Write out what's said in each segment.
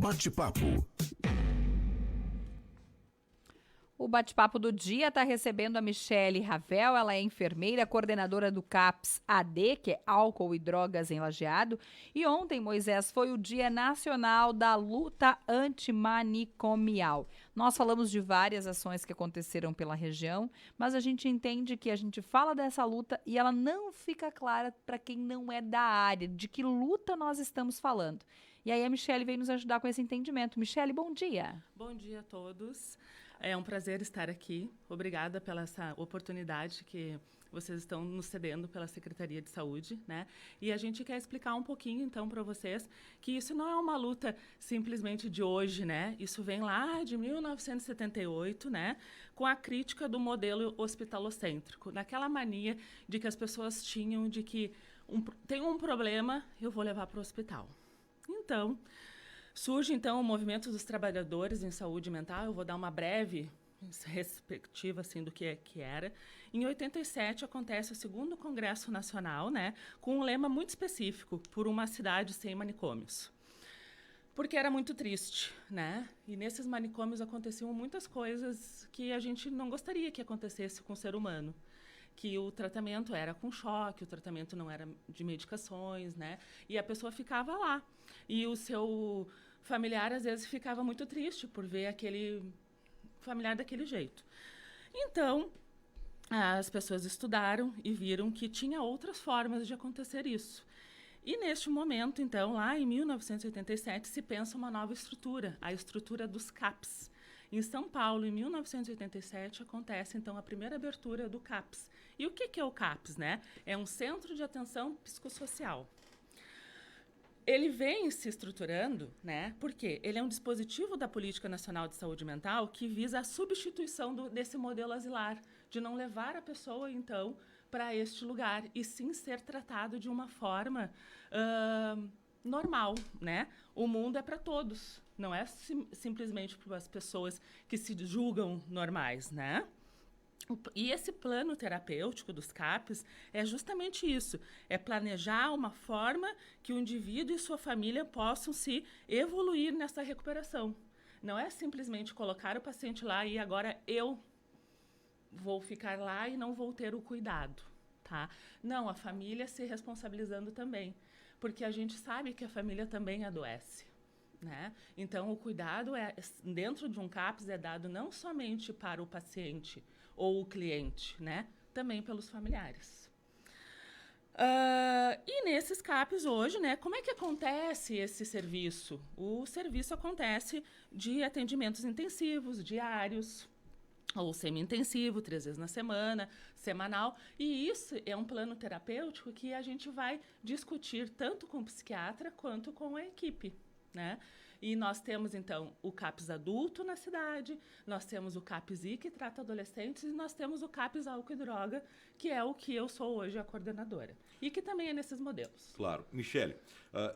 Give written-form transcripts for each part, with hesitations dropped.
Bate-papo. O bate-papo do dia está recebendo a Michele Ravel, ela é enfermeira, coordenadora do CAPS AD, que é Álcool e Drogas em Lajeado. E ontem, Moisés, foi o Dia Nacional da Luta Antimanicomial. Nós falamos de várias ações que aconteceram pela região, mas a gente entende que a gente fala dessa luta e ela não fica clara para quem não é da área, de que luta nós estamos falando. E aí a Michele veio nos ajudar com esse entendimento. Michele, bom dia. Bom dia a todos. É um prazer estar aqui. Obrigada pela essa oportunidade que vocês estão nos cedendo pela Secretaria de Saúde, né? E a gente quer explicar um pouquinho, então, para vocês que isso não é uma luta simplesmente de hoje, né? Isso vem lá de 1978, né? Com a crítica do modelo hospitalocêntrico, naquela mania de que as pessoas tinham de que tem um problema, eu vou levar para o hospital. Então, surge, então, o movimento dos trabalhadores em saúde mental. Eu vou dar uma breve respectiva assim, do que era. Em 87, acontece o segundo Congresso Nacional, né, com um lema muito específico, por uma cidade sem manicômios. Porque era muito triste, né? E nesses manicômios aconteciam muitas coisas que a gente não gostaria que acontecesse com o ser humano. Que o tratamento era com choque, o tratamento não era de medicações, né? E a pessoa ficava lá. E o seu familiar, às vezes, ficava muito triste por ver aquele familiar daquele jeito. Então, as pessoas estudaram e viram que tinha outras formas de acontecer isso. E neste momento, então, lá em 1987, se pensa uma nova estrutura, a estrutura dos CAPs. Em São Paulo, em 1987, acontece, então, a primeira abertura do CAPS. E o que é o CAPS, né? É um Centro de Atenção Psicossocial. Ele vem se estruturando, né? Porque ele é um dispositivo da Política Nacional de Saúde Mental que visa a substituição desse modelo asilar, de não levar a pessoa, então, para este lugar, e sim ser tratado de uma forma normal, né? O mundo é para todos, não é simplesmente para as pessoas que se julgam normais, né? E esse plano terapêutico dos CAPs é justamente isso, é planejar uma forma que o indivíduo e sua família possam se evoluir nessa recuperação. Não é simplesmente colocar o paciente lá e agora eu vou ficar lá e não vou ter o cuidado, tá? Não, a família se responsabilizando também, porque a gente sabe que a família também adoece, né? Então, o cuidado dentro de um CAPS é dado não somente para o paciente ou o cliente, né? Também pelos familiares. E nesses CAPs hoje, né, como é que acontece esse serviço? O serviço acontece de atendimentos intensivos, diários, ou semi-intensivo, 3 vezes na semana, semanal. E isso é um plano terapêutico que a gente vai discutir tanto com o psiquiatra quanto com a equipe, né? E nós temos, então, o CAPS adulto na cidade, nós temos o CAPS I, que trata adolescentes, e nós temos o CAPS álcool e droga, que é o que eu sou hoje a coordenadora. E que também é nesses modelos. Claro. Michele,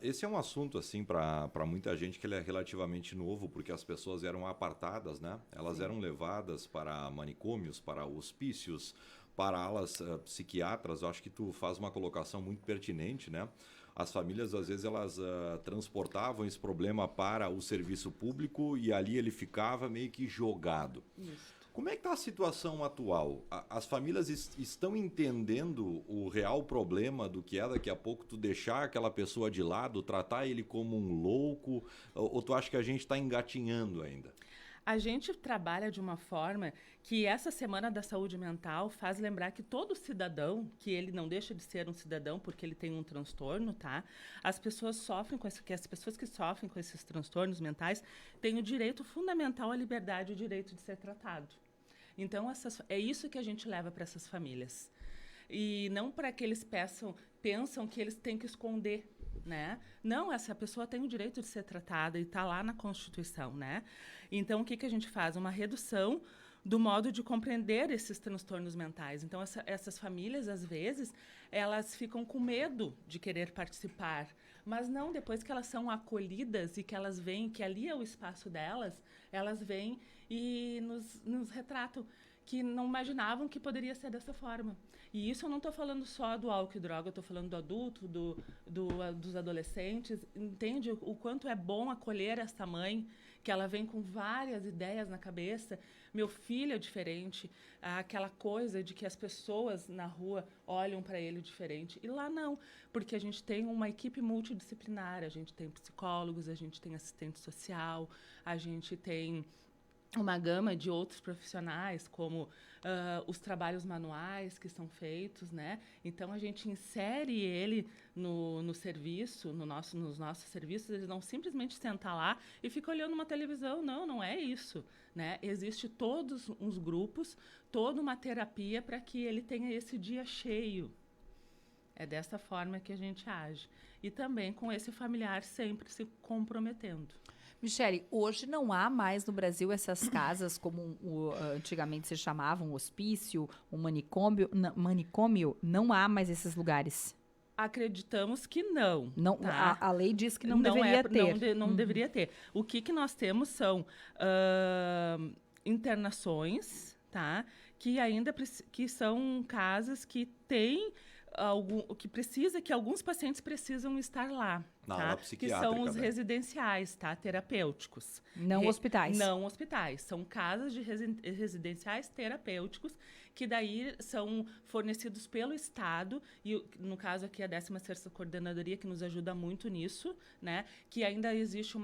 esse é um assunto, assim, para muita gente que ele é relativamente novo, porque as pessoas eram apartadas, né? Elas Sim. eram levadas para manicômios, para hospícios, para alas psiquiatras. Eu acho que tu faz uma colocação muito pertinente, né? As famílias, às vezes, elas transportavam esse problema para o serviço público e ali ele ficava meio que jogado. Isso. Como é que está a situação atual? As famílias estão entendendo o real problema do que é daqui a pouco tu deixar aquela pessoa de lado, tratar ele como um louco, ou tu acha que a gente está engatinhando ainda? A gente trabalha de uma forma que essa Semana da Saúde Mental faz lembrar que todo cidadão, que ele não deixa de ser um cidadão porque ele tem um transtorno, tá? As pessoas que sofrem com esses transtornos mentais têm o direito fundamental à liberdade e o direito de ser tratado. Então, é isso que a gente leva para essas famílias. E não para que eles pensam que eles têm que esconder, né? Não, essa pessoa tem o direito de ser tratada e está lá na Constituição, né? Então, o que a gente faz? Uma redução do modo de compreender esses transtornos mentais. Então, essas famílias, às vezes, elas ficam com medo de querer participar, mas não, depois que elas são acolhidas e que elas veem que ali é o espaço delas, elas vêm e nos retratam que não imaginavam que poderia ser dessa forma. E isso eu não estou falando só do álcool e droga, eu estou falando do adulto, dos adolescentes. Entende o quanto é bom acolher essa mãe, que ela vem com várias ideias na cabeça. Meu filho é diferente, aquela coisa de que as pessoas na rua olham para ele diferente. E lá não, porque a gente tem uma equipe multidisciplinar, a gente tem psicólogos, a gente tem assistente social, a gente tem uma gama de outros profissionais, como os trabalhos manuais que são feitos, né? Então, a gente insere ele no serviço, nos nossos serviços, eles não simplesmente sentam lá e ficam olhando uma televisão. Não é isso, né? Existe todos uns grupos, toda uma terapia para que ele tenha esse dia cheio. É dessa forma que a gente age. E também com esse familiar sempre se comprometendo. Michele, hoje não há mais no Brasil essas casas como antigamente se chamavam, um hospício, um manicômio, não há mais esses lugares. Acreditamos que não. Não, tá? a lei diz que não deveria ter. Não deveria ter. O que nós temos são internações, tá? Que ainda que são casas que têm que alguns pacientes precisam estar lá. Na tá? ala Que psiquiátrica, são os né? residenciais, tá? Terapêuticos. Não hospitais. Não hospitais. São casas de residenciais terapêuticos que daí são fornecidos pelo Estado, e no caso aqui a 16ª Coordenadoria, que nos ajuda muito nisso, né? Que ainda existe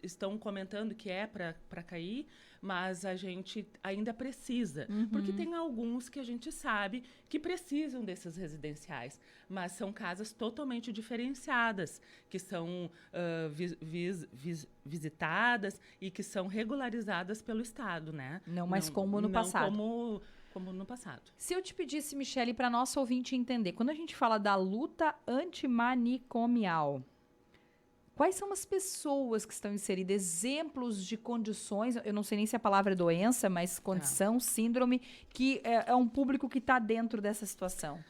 estão comentando que é para cair, mas a gente ainda precisa, porque tem alguns que a gente sabe que precisam desses residenciais, mas são casas totalmente diferenciadas, que são visitadas e que são regularizadas pelo Estado, né? Não mais como no passado. Como no passado. Se eu te pedisse, Michele, para nosso ouvinte entender, quando a gente fala da luta antimanicomial, quais são as pessoas que estão inseridas? Exemplos de condições, eu não sei nem se a palavra é doença, mas condição, síndrome, que é um público que está dentro dessa situação.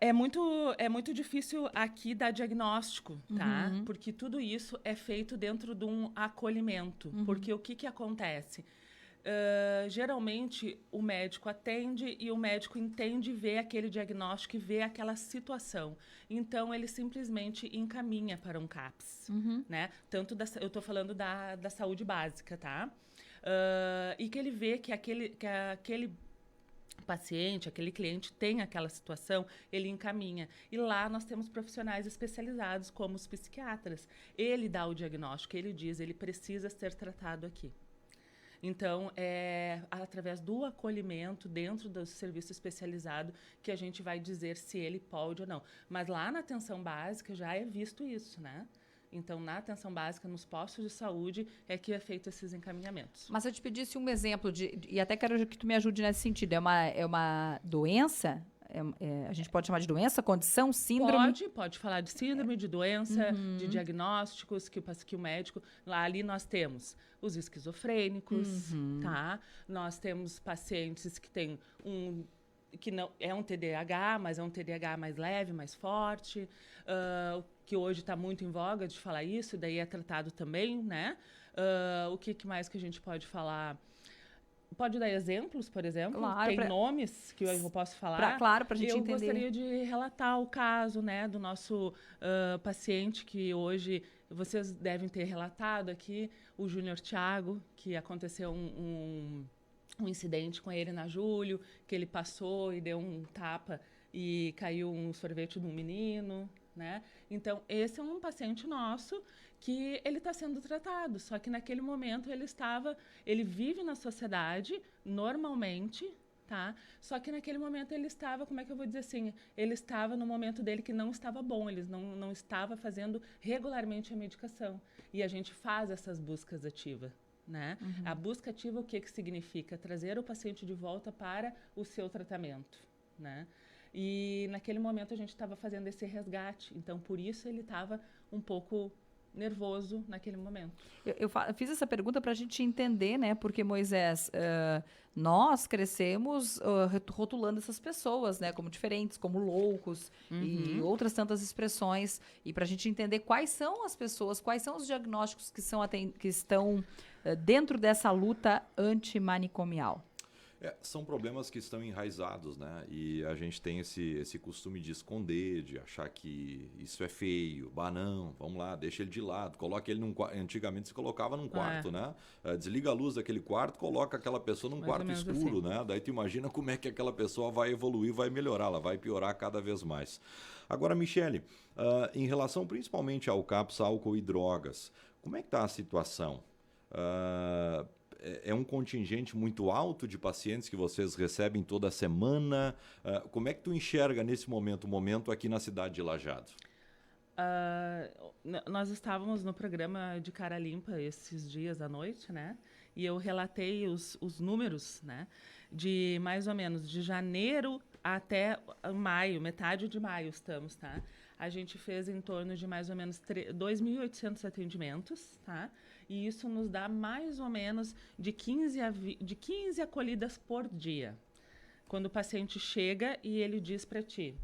É muito difícil aqui dar diagnóstico, tá? Porque tudo isso é feito dentro de um acolhimento. Porque o que acontece? Geralmente, o médico atende e o médico entende, vê aquele diagnóstico e vê aquela situação. Então, ele simplesmente encaminha para um CAPS, né? Eu estou falando da saúde básica, tá? E que ele vê que aquele paciente, aquele cliente tem aquela situação, ele encaminha. E lá nós temos profissionais especializados, como os psiquiatras. Ele dá o diagnóstico, ele diz, ele precisa ser tratado aqui. Então, é através do acolhimento dentro do serviço especializado que a gente vai dizer se ele pode ou não. Mas lá na atenção básica já é visto isso, né? Então, na atenção básica, nos postos de saúde, é que é feito esses encaminhamentos. Mas se eu te pedisse um exemplo, e até quero que tu me ajude nesse sentido, é uma doença? A gente pode chamar de doença, condição, síndrome? Pode falar de síndrome, de doença, de diagnósticos que o médico... Ali nós temos os esquizofrênicos, tá? Nós temos pacientes que têm que não é um TDAH, mas é um TDAH mais leve, mais forte, que hoje está muito em voga de falar isso, daí é tratado também, né? O que mais que a gente pode falar? Pode dar exemplos, por exemplo? Claro, Tem nomes que eu posso falar? Claro, para a gente entender. Eu gostaria de relatar o caso, né, do nosso paciente que hoje vocês devem ter relatado aqui, o Júnior Thiago, que aconteceu um incidente com ele na Júlio, que ele passou e deu um tapa e caiu um sorvete de um menino, né? Então, esse é um paciente nosso que ele está sendo tratado, só que naquele momento ele vive na sociedade normalmente, tá? Só que naquele momento ele estava, como é que eu vou dizer assim, ele estava no momento dele que não estava bom, ele não estava fazendo regularmente a medicação. E a gente faz essas buscas ativas, né? A busca ativa, o que significa? Trazer o paciente de volta para o seu tratamento, né? E naquele momento a gente estava fazendo esse resgate, então por isso ele estava um pouco nervoso naquele momento. Eu fiz essa pergunta para a gente entender, né? Porque, Moisés, nós crescemos rotulando essas pessoas, né? Como diferentes, como loucos e outras tantas expressões. E para a gente entender quais são as pessoas, quais são os diagnósticos que estão dentro dessa luta antimanicomial. São problemas que estão enraizados, né? E a gente tem esse costume de esconder, de achar que isso é feio. Não, vamos lá, deixa ele de lado, coloca ele num quarto. Antigamente se colocava num quarto, né? Desliga a luz daquele quarto, coloca aquela pessoa num quarto escuro, né? Daí tu imagina como é que aquela pessoa vai evoluir, vai melhorar, ela vai piorar cada vez mais. Agora, Michele, em relação principalmente ao CAPS, álcool e drogas, como é que está a situação? É um contingente muito alto de pacientes que vocês recebem toda semana? Como é que tu enxerga nesse momento aqui na cidade de Lajeado? Nós estávamos no programa de Cara Limpa esses dias à noite, né? E eu relatei os números, né? De mais ou menos de janeiro até maio, metade de maio estamos, tá? A gente fez em torno de mais ou menos 2.800 atendimentos, tá? E isso nos dá mais ou menos de 15 acolhidas por dia. Quando o paciente chega e ele diz para ti,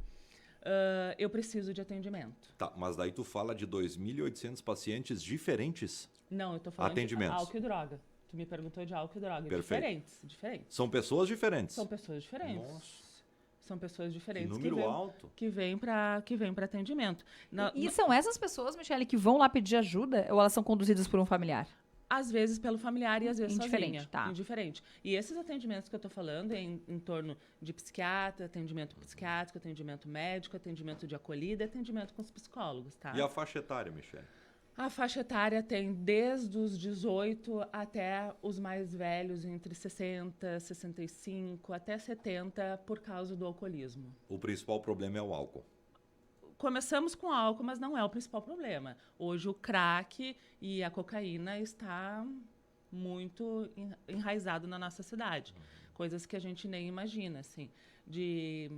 eu preciso de atendimento. Tá, mas daí tu fala de 2.800 pacientes diferentes? Não, eu estou falando atendimentos. De álcool e droga. Tu me perguntou de álcool e droga. Perfeito. Diferentes. São pessoas diferentes? São pessoas diferentes. Nossa. São pessoas diferentes. Número alto. Que vêm para atendimento. E são essas pessoas, Michele, que vão lá pedir ajuda ou elas são conduzidas por um familiar? Às vezes pelo familiar e às vezes Indiferente, sozinha. tá. Indiferente. E esses atendimentos que eu estou falando é em torno de psiquiatra, atendimento psiquiátrico, atendimento médico, atendimento de acolhida e atendimento com os psicólogos, tá? E a faixa etária, Michele? A faixa etária tem desde os 18 até os mais velhos, entre 60, 65, até 70, por causa do alcoolismo. O principal problema é o álcool. Começamos com álcool, mas não é o principal problema. Hoje o crack e a cocaína está muito enraizado na nossa cidade. Coisas que a gente nem imagina, assim. De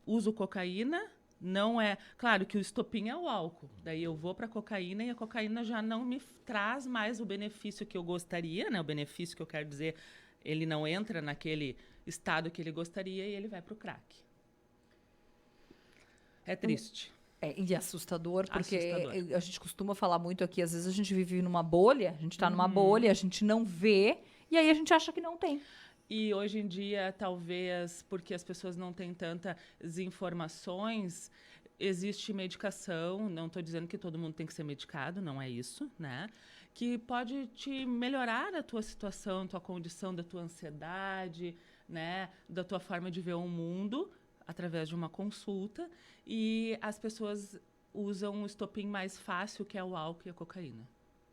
uso cocaína, não é... Claro que o estopim é o álcool. Daí eu vou para a cocaína e a cocaína já não me traz mais o benefício que eu gostaria, né? O benefício que eu quero dizer, ele não entra naquele estado que ele gostaria e ele vai para o crack. É triste. E assustador, porque Assustador. a gente costuma falar muito aqui, às vezes a gente vive numa bolha, a gente está numa bolha, a gente não vê, e aí a gente acha que não tem. E hoje em dia, talvez, porque as pessoas não têm tantas informações, existe medicação, não estou dizendo que todo mundo tem que ser medicado, não é isso, né? Que pode te melhorar a tua situação, tua condição, da tua ansiedade, né? Da tua forma de ver o mundo, através de uma consulta, e as pessoas usam um estopim mais fácil, que é o álcool e a cocaína.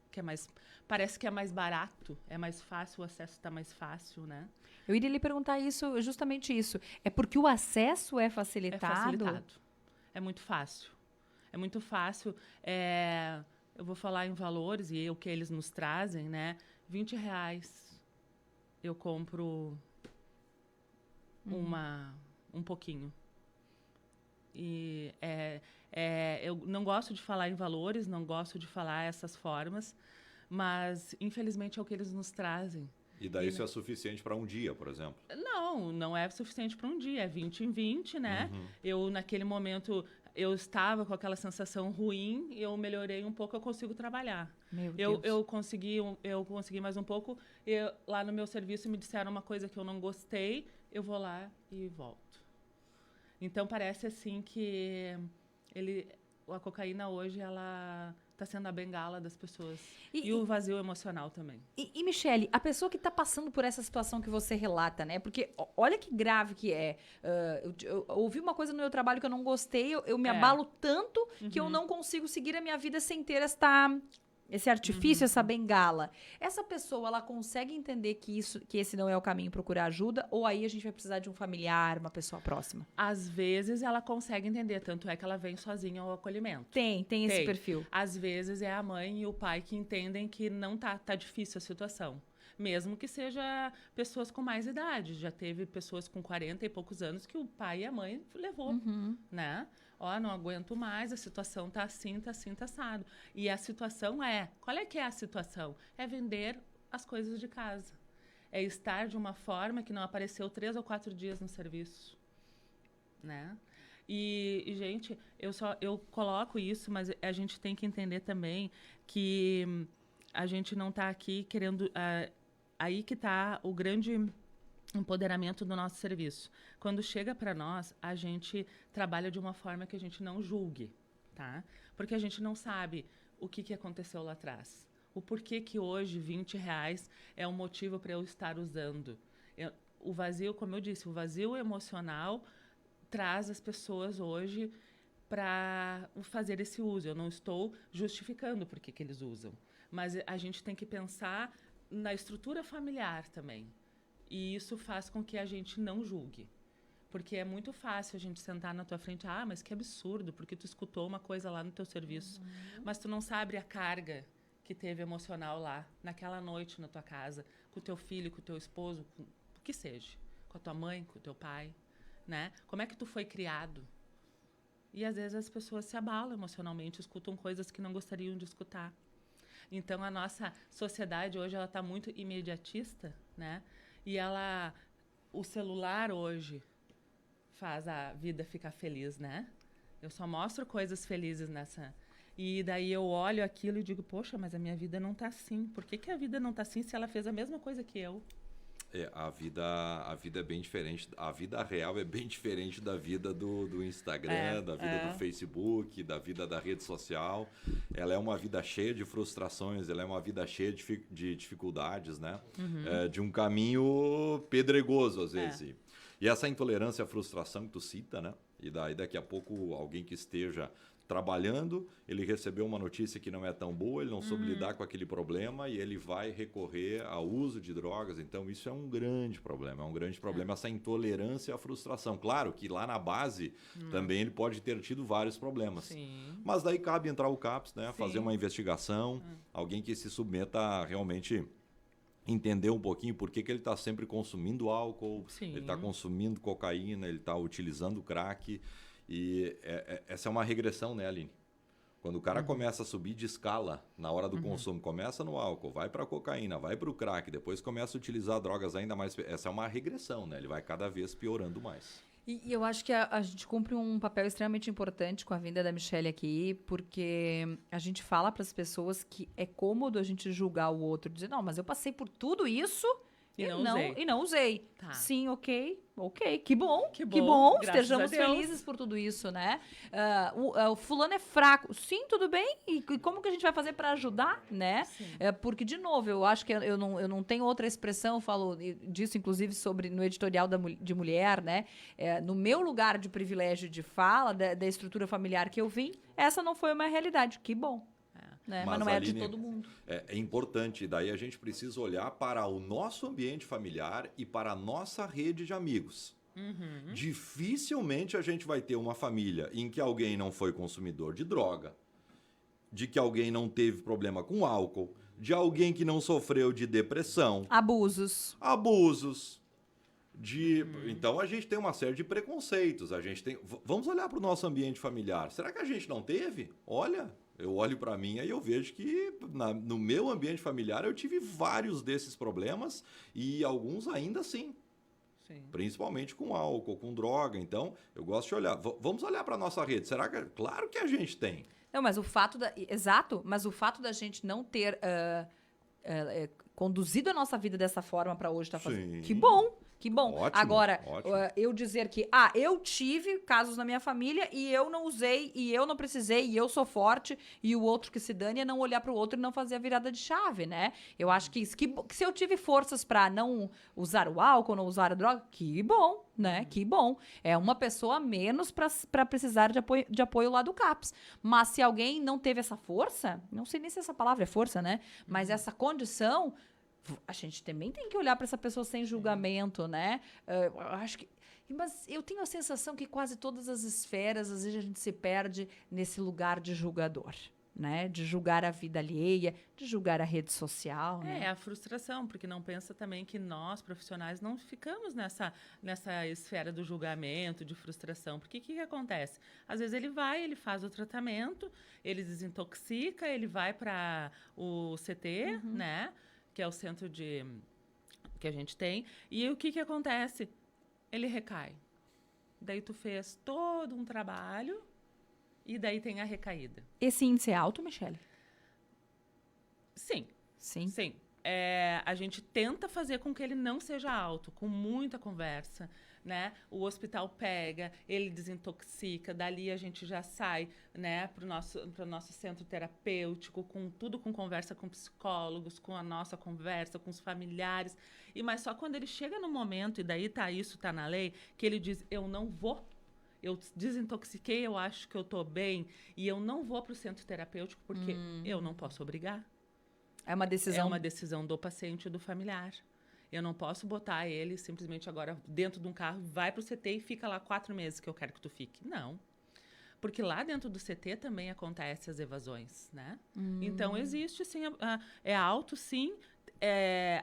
Que é mais, parece que é mais barato, é mais fácil, o acesso está mais fácil, né? Eu iria lhe perguntar isso, justamente isso. É porque o acesso é facilitado? É facilitado. É muito fácil. É muito fácil. Eu vou falar em valores e o que eles nos trazem, né? R$20 eu compro um pouquinho. E eu não gosto de falar em valores, não gosto de falar essas formas, mas infelizmente é o que eles nos trazem. E daí isso é suficiente para um dia, por exemplo? Não é suficiente para um dia, é 20 em 20, né? Eu, naquele momento, eu estava com aquela sensação ruim, eu melhorei um pouco, eu consigo trabalhar. Meu Deus. Eu consegui mais um pouco, lá no meu serviço me disseram uma coisa que eu não gostei, eu vou lá e volto. Então, parece assim que a cocaína hoje, ela está sendo a bengala das pessoas. E o vazio emocional também. E Michele, a pessoa que está passando por essa situação que você relata, né? Porque olha que grave que é. Eu ouvi uma coisa no meu trabalho que eu não gostei, eu me abalo tanto que eu não consigo seguir a minha vida sem ter esse artifício, essa bengala. Essa pessoa, ela consegue entender que esse não é o caminho, procurar ajuda? Ou aí a gente vai precisar de um familiar, uma pessoa próxima? Às vezes ela consegue entender, tanto é que ela vem sozinha ao acolhimento. Tem esse perfil. Às vezes é a mãe e o pai que entendem que não tá difícil a situação. Mesmo que seja pessoas com mais idade. Já teve pessoas com 40 e poucos anos que o pai e a mãe levou, né? Não aguento mais, a situação tá assim, tá assado. E a situação qual é que é a situação? É vender as coisas de casa. É estar de uma forma que não apareceu 3 ou 4 dias no serviço, né? E gente, eu coloco isso, mas a gente tem que entender também que a gente não está aqui querendo aí que está o grande empoderamento do nosso serviço. Quando chega para nós, a gente trabalha de uma forma que a gente não julgue, tá? Porque a gente não sabe o que aconteceu lá atrás. O porquê que hoje R$20 é um motivo para eu estar usando. O vazio, como eu disse, o vazio emocional traz as pessoas hoje para fazer esse uso. Eu não estou justificando por que eles usam. Mas a gente tem que pensar na estrutura familiar também. E isso faz com que a gente não julgue. Porque é muito fácil a gente sentar na tua frente, mas que absurdo, porque tu escutou uma coisa lá no teu serviço. Mas tu não sabe a carga que teve emocional lá, naquela noite na tua casa, com o teu filho, com o teu esposo, com o que seja. Com a tua mãe, com o teu pai, né? Como é que tu foi criado? E às vezes as pessoas se abalam emocionalmente, escutam coisas que não gostariam de escutar. Então a nossa sociedade hoje ela está muito imediatista, né? E o celular hoje faz a vida ficar feliz, né? Eu só mostro coisas felizes nessa. E daí eu olho aquilo e digo, poxa, mas a minha vida não tá assim. Por que a vida não tá assim se ela fez a mesma coisa que eu? A vida é bem diferente. A vida real é bem diferente da vida do Instagram, da vida do Facebook, da vida da rede social. Ela é uma vida cheia de frustrações, ela é uma vida cheia de dificuldades, né? De um caminho pedregoso, às vezes. E essa intolerância à frustração que tu cita, né? E daí daqui a pouco alguém que esteja trabalhando, ele recebeu uma notícia que não é tão boa, ele não soube lidar com aquele problema e ele vai recorrer ao uso de drogas. Então, isso é um grande problema. É um grande problema essa intolerância à frustração. Claro que lá na base também ele pode ter tido vários problemas. Sim. Mas daí cabe entrar o CAPS, né? Sim. Fazer uma investigação, alguém que se submeta a realmente entender um pouquinho por que ele está sempre consumindo álcool, Sim. ele está consumindo cocaína, ele está utilizando crack. E essa é uma regressão, né, Aline? Quando o cara começa a subir de escala na hora do consumo, começa no álcool, vai para a cocaína, vai para o crack, depois começa a utilizar drogas ainda mais... Essa é uma regressão, né? Ele vai cada vez piorando mais. E eu acho que a gente cumpre um papel extremamente importante com a vinda da Michelle aqui, porque a gente fala para as pessoas que é cômodo a gente julgar o outro, dizer, não, mas eu passei por tudo isso e não usei. Tá. Sim, ok, que bom, Que bom, graças estejamos a Deus. felizes por tudo isso, né? O fulano é fraco, sim, tudo bem, e como que a gente vai fazer para ajudar, né? Porque, de novo, eu acho que eu não tenho outra expressão, eu falo disso, inclusive, no editorial de mulher, né? No meu lugar de privilégio de fala, da estrutura familiar que eu vim, essa não foi uma realidade, que bom. Né? Mas não é Aline, de todo mundo. É importante, daí a gente precisa olhar para o nosso ambiente familiar e para a nossa rede de amigos. Dificilmente a gente vai ter uma família em que alguém não foi consumidor de droga, de que alguém não teve problema com álcool, de alguém que não sofreu de depressão. Abusos. Então a gente tem uma série de preconceitos. Vamos olhar para o nosso ambiente familiar. Será que a gente não teve? Olha... Eu olho para mim e eu vejo que no meu ambiente familiar eu tive vários desses problemas e alguns ainda assim. Sim. Principalmente com álcool, com droga. Então, eu gosto de olhar. Vamos olhar para a nossa rede. Será que... Claro que a gente tem. Não, mas o fato mas o fato da gente não ter conduzido a nossa vida dessa forma para hoje tá fazendo. Sim. Que bom. Ótimo, Agora, ótimo. eu dizer que, eu tive casos na minha família e eu não usei, e eu não precisei, e eu sou forte, e o outro que se dane é não olhar pro outro e não fazer a virada de chave, né? Eu acho que se eu tive forças para não usar o álcool, não usar a droga, que bom, né? Que bom. É uma pessoa a menos para precisar de apoio lá do CAPS. Mas se alguém não teve essa força, não sei nem se essa palavra é força, né? Mas essa condição... A gente também tem que olhar para essa pessoa sem julgamento, né? Eu acho que... Mas eu tenho a sensação que quase todas as esferas, às vezes a gente se perde nesse lugar de julgador, né? De julgar a vida alheia, de julgar a rede social, né? A frustração, porque não pensa também que nós, profissionais, não ficamos nessa esfera do julgamento, de frustração. Porque o que acontece? Às vezes ele faz o tratamento, ele desintoxica, ele vai para o CT, né? Que é o centro que a gente tem. E o que acontece? Ele recai. Daí tu fez todo um trabalho e daí tem a recaída. Esse índice é alto, Michelle? Sim. Sim. Sim. a gente tenta fazer com que ele não seja alto, com muita conversa, né? O hospital pega, ele desintoxica, dali a gente já sai, né, pro nosso centro terapêutico, com conversa com psicólogos, com a nossa conversa, com os familiares. Mas só quando ele chega no momento, e daí isso tá na lei, que ele diz, eu não vou, eu desintoxiquei, eu acho que eu tô bem, e eu não vou pro centro terapêutico porque eu não posso obrigar. É uma decisão. É uma decisão do paciente e do familiar. Eu não posso botar ele simplesmente agora dentro de um carro, vai para o CT e fica lá 4 meses que eu quero que tu fique. Não. Porque lá dentro do CT também acontecem as evasões, né? Então, existe, sim, é alto, sim.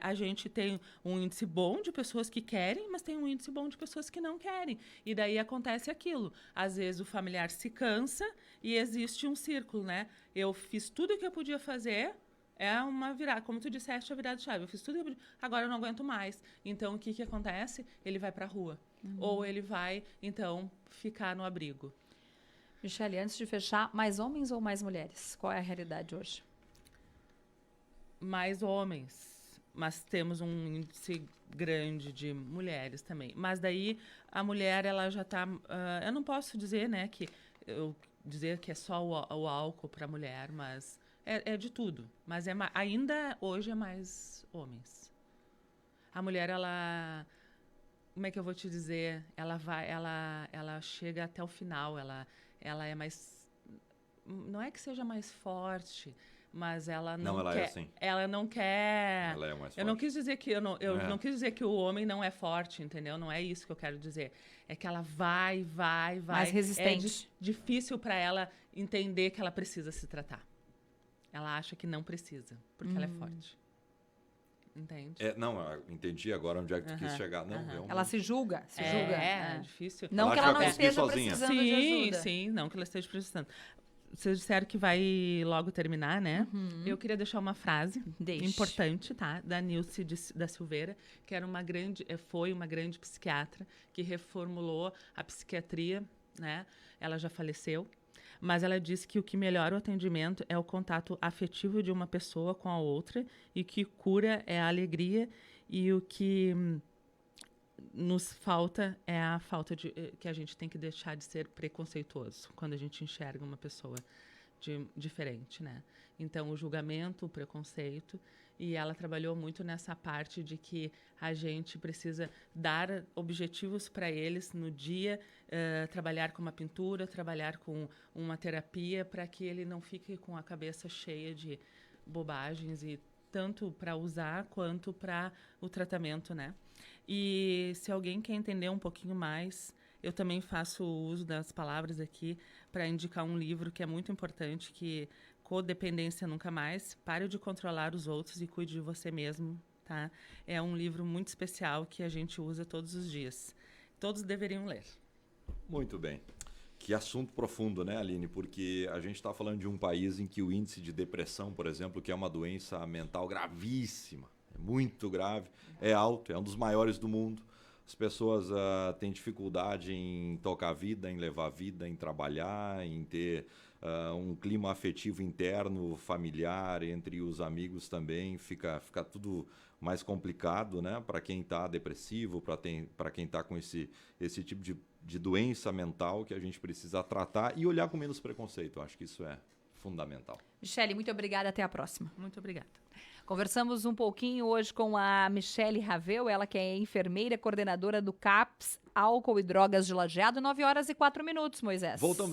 A gente tem um índice bom de pessoas que querem, mas tem um índice bom de pessoas que não querem. E daí acontece aquilo. Às vezes o familiar se cansa e existe um círculo, né? Eu fiz tudo o que eu podia fazer. É uma virada, como tu disseste, a virada de chave. Eu fiz tudo, agora eu não aguento mais. Então, o que acontece? Ele vai para a rua. Ou ele vai, então, ficar no abrigo. Michele, antes de fechar, mais homens ou mais mulheres? Qual é a realidade hoje? Mais homens, mas temos um índice grande de mulheres também. Mas daí, a mulher, ela já está... eu não posso dizer, né, dizer que é só o álcool para a mulher, mas... É de tudo, mas ainda hoje é mais homens. A mulher, ela... Como é que eu vou te dizer? Ela chega até o final, ela é mais... Não é que seja mais forte, mas ela não ela quer... é assim. Ela não quer... Ela é mais forte. Eu não quis dizer que... não quis dizer que o homem não é forte, entendeu? Não é isso que eu quero dizer. É que ela vai. Mais resistente. É difícil para ela entender que ela precisa se tratar. Ela acha que não precisa, porque ela é forte. Entende? Entendi agora onde é que tu quis chegar. Não, realmente. Ela se julga. É difícil. Não que ela não esteja precisando de ajuda. Sim, não que ela esteja precisando. Vocês disseram que vai logo terminar, né? Eu queria deixar uma frase importante, tá? Da Nilce da Silveira, que foi uma grande psiquiatra que reformulou a psiquiatria, né? Ela já faleceu. Mas ela disse que o que melhora o atendimento é o contato afetivo de uma pessoa com a outra e que cura é a alegria e o que nos falta é a falta de... que a gente tem que deixar de ser preconceituoso quando a gente enxerga uma pessoa diferente, né? Então, o julgamento, o preconceito... E ela trabalhou muito nessa parte de que a gente precisa dar objetivos para eles no dia, trabalhar com uma pintura, trabalhar com uma terapia, para que ele não fique com a cabeça cheia de bobagens, e tanto para usar quanto para o tratamento, né? E se alguém quer entender um pouquinho mais, eu também faço uso das palavras aqui para indicar um livro que é muito importante, que Codependência Nunca Mais, Pare de Controlar os Outros e Cuide de Você Mesmo, tá? É um livro muito especial que a gente usa todos os dias. Todos deveriam ler. Muito bem. Que assunto profundo, né, Aline? Porque a gente está falando de um país em que o índice de depressão, por exemplo, que é uma doença mental gravíssima, é muito grave, é alto, é um dos maiores do mundo. As pessoas têm dificuldade em tocar a vida, em levar a vida, em trabalhar, em ter um clima afetivo interno, familiar, entre os amigos também. Fica tudo mais complicado, né? Para quem está depressivo, para quem está com esse tipo de doença mental que a gente precisa tratar e olhar com menos preconceito. Eu acho que isso é fundamental. Michele, muito obrigada. Até a próxima. Muito obrigada. Conversamos um pouquinho hoje com a Michele Ravel, ela que é enfermeira, coordenadora do CAPS, Álcool e Drogas de Lajeado, 9 horas e 4 minutos, Moisés. Voltamos.